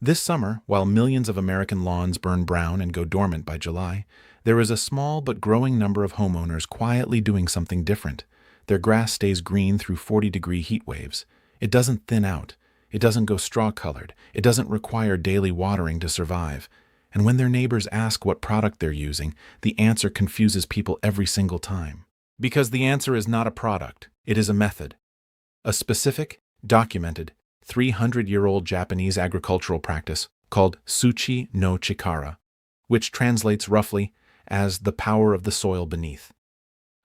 This summer, while millions of American lawns burn brown and go dormant by July, there is a small but growing number of homeowners quietly doing something different. Their grass stays green through 40-degree heat waves. It doesn't thin out. It doesn't go straw-colored. It doesn't require daily watering to survive. And when their neighbors ask what product they're using, the answer confuses people every single time. Because the answer is not a product, it is a method. A specific, documented, 300-year-old Japanese agricultural practice called Tsuchi no Chikara, which translates roughly as the power of the soil beneath.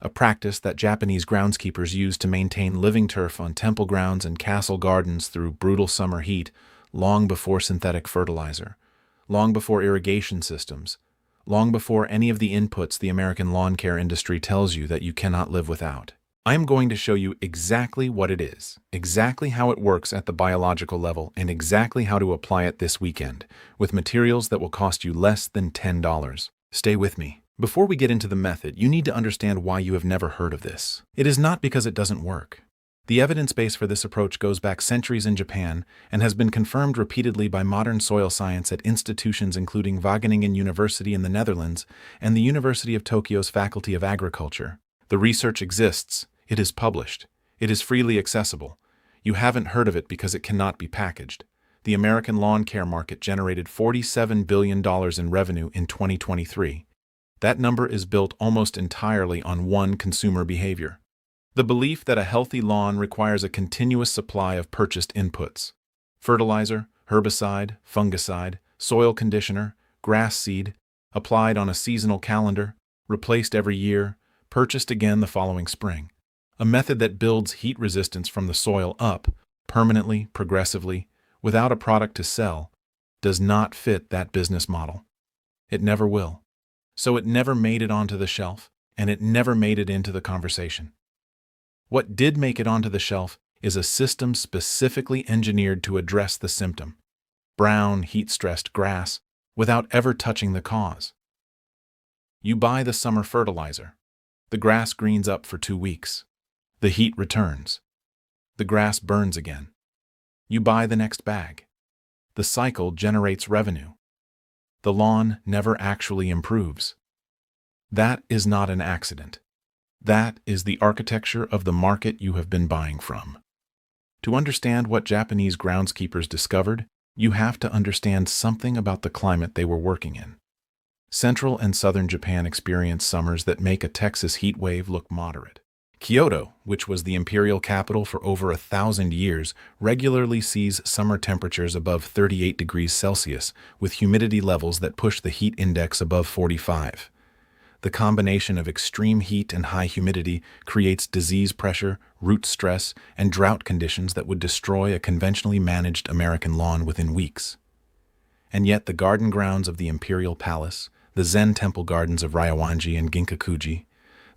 A practice that Japanese groundskeepers use to maintain living turf on temple grounds and castle gardens through brutal summer heat, long before synthetic fertilizer, long before irrigation systems, long before any of the inputs the American lawn care industry tells you that you cannot live without. I am going to show you exactly what it is, exactly how it works at the biological level, and exactly how to apply it this weekend, with materials that will cost you less than $10. Stay with me. Before we get into the method, you need to understand why you have never heard of this. It is not because it doesn't work. The evidence base for this approach goes back centuries in Japan and has been confirmed repeatedly by modern soil science at institutions including Wageningen University in the Netherlands and the University of Tokyo's Faculty of Agriculture. The research exists. It is published. It is freely accessible. You haven't heard of it because it cannot be packaged. The American lawn care market generated $47 billion in revenue in 2023. That number is built almost entirely on one consumer behavior: the belief that a healthy lawn requires a continuous supply of purchased inputs: fertilizer, herbicide, fungicide, soil conditioner, grass seed, applied on a seasonal calendar, replaced every year, purchased again the following spring. A method that builds heat resistance from the soil up, permanently, progressively, without a product to sell, does not fit that business model. It never will. So it never made it onto the shelf, and it never made it into the conversation. What did make it onto the shelf is a system specifically engineered to address the symptom: brown, heat-stressed grass, without ever touching the cause. You buy the summer fertilizer. The grass greens up for 2 weeks. The heat returns. The grass burns again. You buy the next bag. The cycle generates revenue. The lawn never actually improves. That is not an accident. That is the architecture of the market you have been buying from. To understand what Japanese groundskeepers discovered, you have to understand something about the climate they were working in. Central and southern Japan experience summers that make a Texas heat wave look moderate. Kyoto, which was the imperial capital for over 1,000 years, regularly sees summer temperatures above 38 degrees Celsius, with humidity levels that push the heat index above 45. The combination of extreme heat and high humidity creates disease pressure, root stress, and drought conditions that would destroy a conventionally managed American lawn within weeks. And yet the garden grounds of the imperial palace, the Zen temple gardens of Ryoanji and Ginkakuji,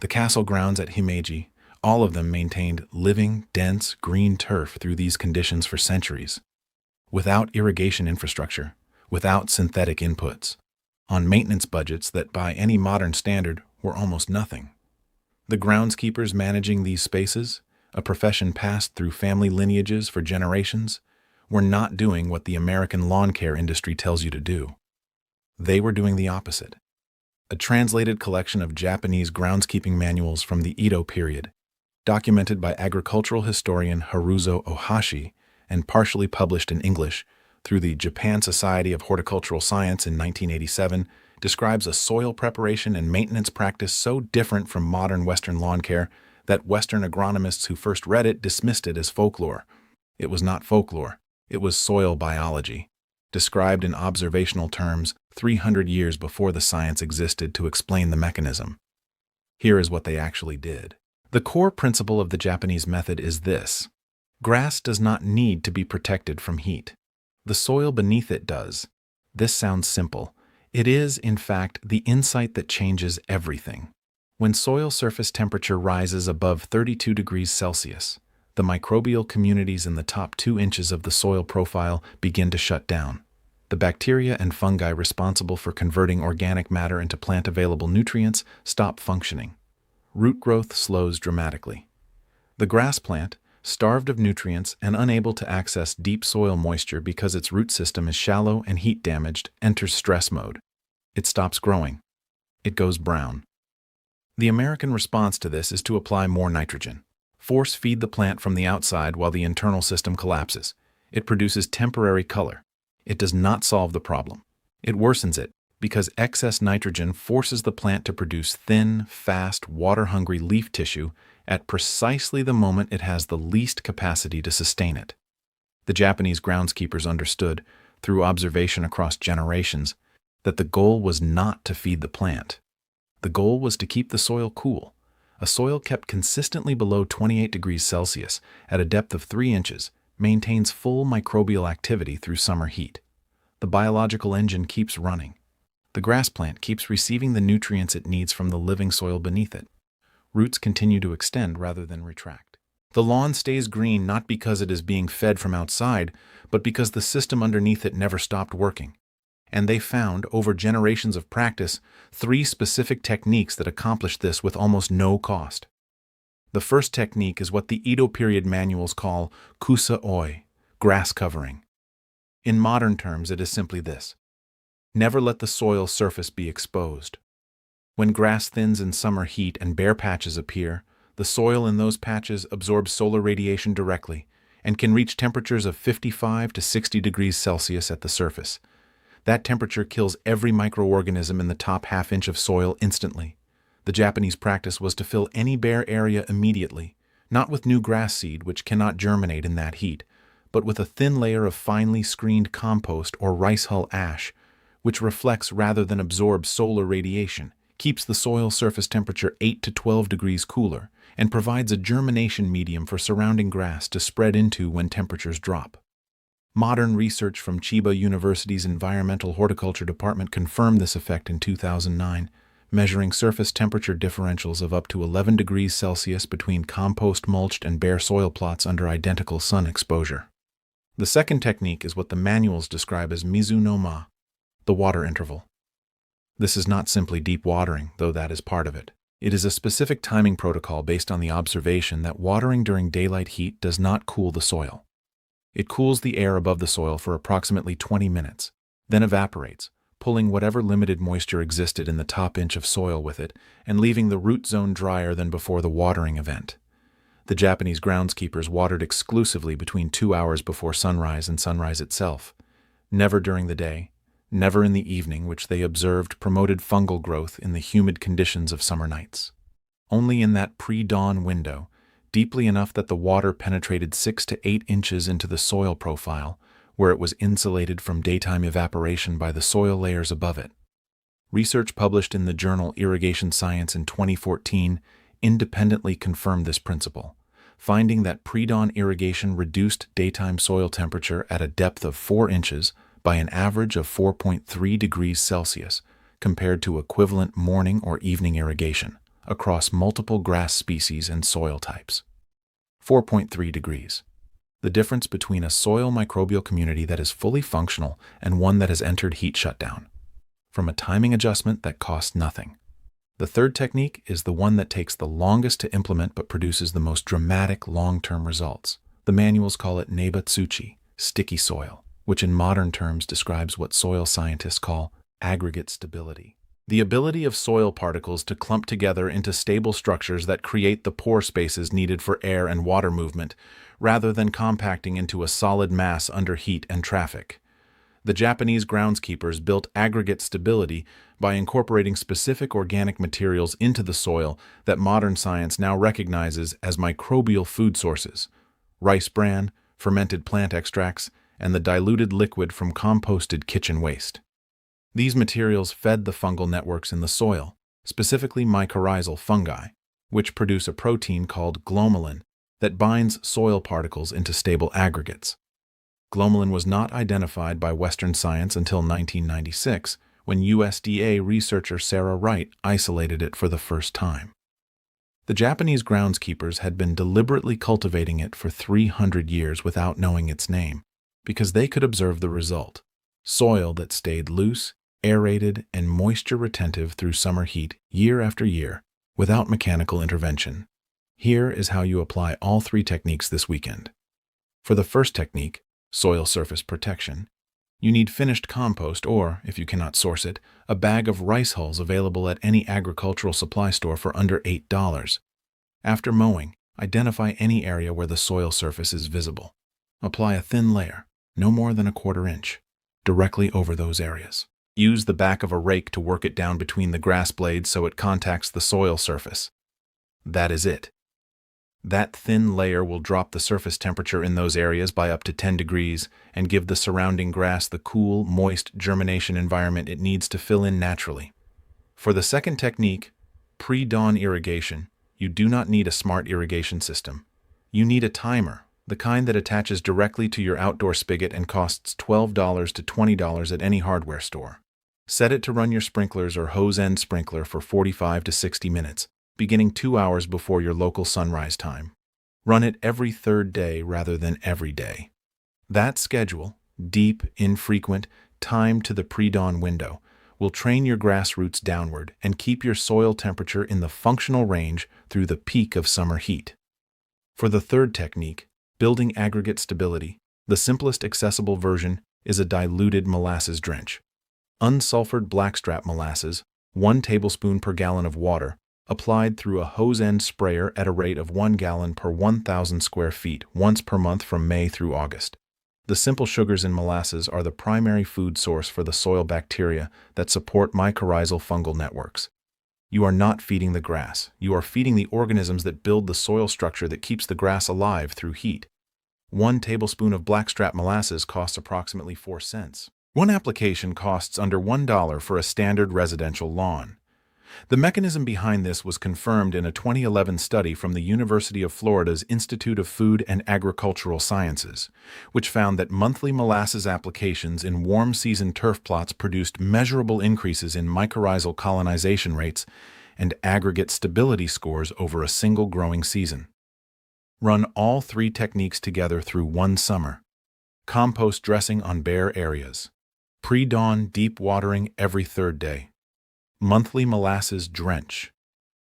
the castle grounds at Himeji, all of them maintained living, dense, green turf through these conditions for centuries, without irrigation infrastructure, without synthetic inputs, on maintenance budgets that by any modern standard were almost nothing. The groundskeepers managing these spaces, a profession passed through family lineages for generations, were not doing what the American lawn care industry tells you to do. They were doing the opposite. A translated collection of Japanese groundskeeping manuals from the Edo period, documented by agricultural historian Haruzo Ohashi and partially published in English through the Japan Society of Horticultural Science in 1987, describes a soil preparation and maintenance practice so different from modern Western lawn care that Western agronomists who first read it dismissed it as folklore. It was not folklore. It was soil biology, described in observational terms 300 years before the science existed to explain the mechanism. Here is what they actually did. The core principle of the Japanese method is this: grass does not need to be protected from heat. The soil beneath it does. This sounds simple. It is, in fact, the insight that changes everything. When soil surface temperature rises above 32 degrees Celsius, the microbial communities in the top 2 inches of the soil profile begin to shut down. The bacteria and fungi responsible for converting organic matter into plant-available nutrients stop functioning. Root growth slows dramatically. The grass plant, Starved of nutrients and unable to access deep soil moisture because its root system is shallow and heat damaged, enters stress mode. It stops growing. It goes brown. The American response to this is to apply more nitrogen. Force feed the plant from the outside while the internal system collapses. It produces temporary color. It does not solve the problem. It worsens it because excess nitrogen forces the plant to produce thin, fast, water-hungry leaf tissue at precisely the moment it has the least capacity to sustain it. The Japanese groundskeepers understood, through observation across generations, that the goal was not to feed the plant. The goal was to keep the soil cool. A soil kept consistently below 28 degrees Celsius at a depth of 3 inches maintains full microbial activity through summer heat. The biological engine keeps running. The grass plant keeps receiving the nutrients it needs from the living soil beneath it. Roots continue to extend rather than retract. The lawn stays green not because it is being fed from outside, but because the system underneath it never stopped working. And they found, over generations of practice, 3 specific techniques that accomplish this with almost no cost. The first technique is what the Edo period manuals call kusa-oi, grass covering. In modern terms, it is simply this: never let the soil surface be exposed. When grass thins in summer heat and bare patches appear, the soil in those patches absorbs solar radiation directly and can reach temperatures of 55 to 60 degrees Celsius at the surface. That temperature kills every microorganism in the top half-inch of soil instantly. The Japanese practice was to fill any bare area immediately, not with new grass seed, which cannot germinate in that heat, but with a thin layer of finely screened compost or rice hull ash, which reflects rather than absorbs solar radiation, keeps the soil surface temperature 8 to 12 degrees cooler, and provides a germination medium for surrounding grass to spread into when temperatures drop. Modern research from Chiba University's Environmental Horticulture Department confirmed this effect in 2009, measuring surface temperature differentials of up to 11 degrees Celsius between compost-mulched and bare soil plots under identical sun exposure. The second technique is what the manuals describe as mizu no ma, the water interval. This is not simply deep watering, though that is part of it. It is a specific timing protocol based on the observation that watering during daylight heat does not cool the soil. It cools the air above the soil for approximately 20 minutes, then evaporates, pulling whatever limited moisture existed in the top inch of soil with it and leaving the root zone drier than before the watering event. The Japanese groundskeepers watered exclusively between 2 hours before sunrise and sunrise itself, never during the day, never in the evening, which they observed promoted fungal growth in the humid conditions of summer nights. Only in that pre-dawn window, deeply enough that the water penetrated 6 to 8 inches into the soil profile, where it was insulated from daytime evaporation by the soil layers above it. Research published in the journal Irrigation Science in 2014 independently confirmed this principle, finding that pre-dawn irrigation reduced daytime soil temperature at a depth of 4 inches by an average of 4.3 degrees Celsius compared to equivalent morning or evening irrigation across multiple grass species and soil types. 4.3 degrees. The difference between a soil microbial community that is fully functional and one that has entered heat shutdown, from a timing adjustment that costs nothing. The third technique is the one that takes the longest to implement but produces the most dramatic long-term results. The manuals call it neibatsuchi, sticky soil, which in modern terms describes what soil scientists call aggregate stability. The ability of soil particles to clump together into stable structures that create the pore spaces needed for air and water movement, rather than compacting into a solid mass under heat and traffic. The Japanese groundskeepers built aggregate stability by incorporating specific organic materials into the soil that modern science now recognizes as microbial food sources: rice bran, fermented plant extracts, and the diluted liquid from composted kitchen waste. These materials fed the fungal networks in the soil, specifically mycorrhizal fungi, which produce a protein called glomalin that binds soil particles into stable aggregates. Glomalin was not identified by Western science until 1996, when USDA researcher Sarah Wright isolated it for the first time. The Japanese groundskeepers had been deliberately cultivating it for 300 years without knowing its name, because they could observe the result: soil that stayed loose, aerated, and moisture retentive through summer heat year after year without mechanical intervention. Here is how you apply all three techniques this weekend. For the first technique, soil surface protection, you need finished compost or, if you cannot source it, a bag of rice hulls available at any agricultural supply store for under $8. After mowing, identify any area where the soil surface is visible. Apply a thin layer, no more than a 1/4 inch, directly over those areas. Use the back of a rake to work it down between the grass blades so it contacts the soil surface. That is it. That thin layer will drop the surface temperature in those areas by up to 10 degrees and give the surrounding grass the cool, moist germination environment it needs to fill in naturally. For the second technique, pre-dawn irrigation, you do not need a smart irrigation system. You need a timer, the kind that attaches directly to your outdoor spigot and costs $12 to $20 at any hardware store. Set it to run your sprinklers or hose end sprinkler for 45 to 60 minutes. Beginning 2 hours before your local sunrise time. Run it every third day rather than every day. That schedule, deep, infrequent, timed to the pre-dawn window, will train your grass roots downward and keep your soil temperature in the functional range through the peak of summer heat. For the third technique, building aggregate stability, the simplest accessible version is a diluted molasses drench. Unsulfured blackstrap molasses, 1 tablespoon per gallon of water, applied through a hose-end sprayer at a rate of 1 gallon per 1,000 square feet once per month from May through August. The simple sugars in molasses are the primary food source for the soil bacteria that support mycorrhizal fungal networks. You are not feeding the grass. You are feeding the organisms that build the soil structure that keeps the grass alive through heat. 1 tablespoon of blackstrap molasses costs approximately 4 cents. One application costs under $1 for a standard residential lawn. The mechanism behind this was confirmed in a 2011 study from the University of Florida's Institute of Food and Agricultural Sciences, which found that monthly molasses applications in warm-season turf plots produced measurable increases in mycorrhizal colonization rates and aggregate stability scores over a single growing season. Run all three techniques together through one summer. Compost dressing on bare areas. Pre-dawn deep watering every third day. Monthly molasses drench.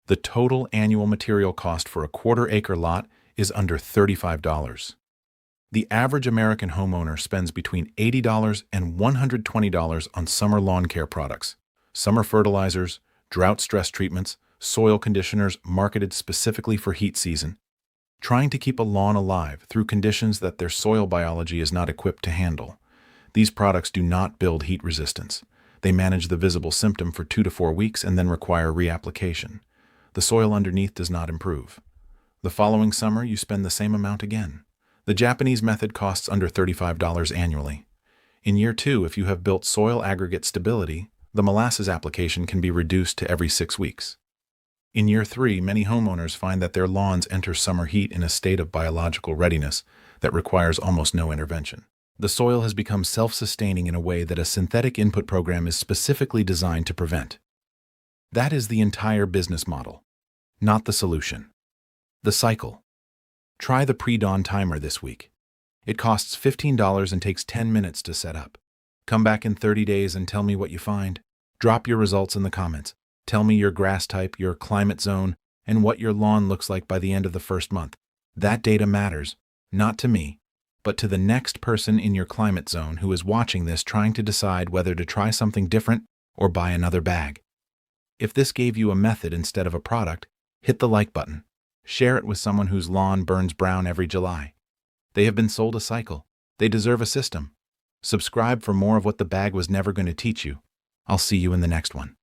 The total annual material cost for a 1/4 acre lot is under $35. The average American homeowner spends between $80 and $120 on summer lawn care products, summer fertilizers, drought stress treatments, soil conditioners marketed specifically for heat season, trying to keep a lawn alive through conditions that their soil biology is not equipped to handle. These products do not build heat resistance. They manage the visible symptom for 2 to 4 weeks and then require reapplication. The soil underneath does not improve. The following summer, you spend the same amount again. The Japanese method costs under $35 annually. In year 2, if you have built soil aggregate stability, the molasses application can be reduced to every 6 weeks. In year 3, many homeowners find that their lawns enter summer heat in a state of biological readiness that requires almost no intervention. The soil has become self-sustaining in a way that a synthetic input program is specifically designed to prevent. That is the entire business model, not the solution. The cycle. Try the pre-dawn timer this week. It costs $15 and takes 10 minutes to set up. Come back in 30 days and tell me what you find. Drop your results in the comments. Tell me your grass type, your climate zone, and what your lawn looks like by the end of the first month. That data matters, not to me, but to the next person in your climate zone who is watching this trying to decide whether to try something different or buy another bag. If this gave you a method instead of a product, hit the like button. Share it with someone whose lawn burns brown every July. They have been sold a cycle. They deserve a system. Subscribe for more of what the bag was never going to teach you. I'll see you in the next one.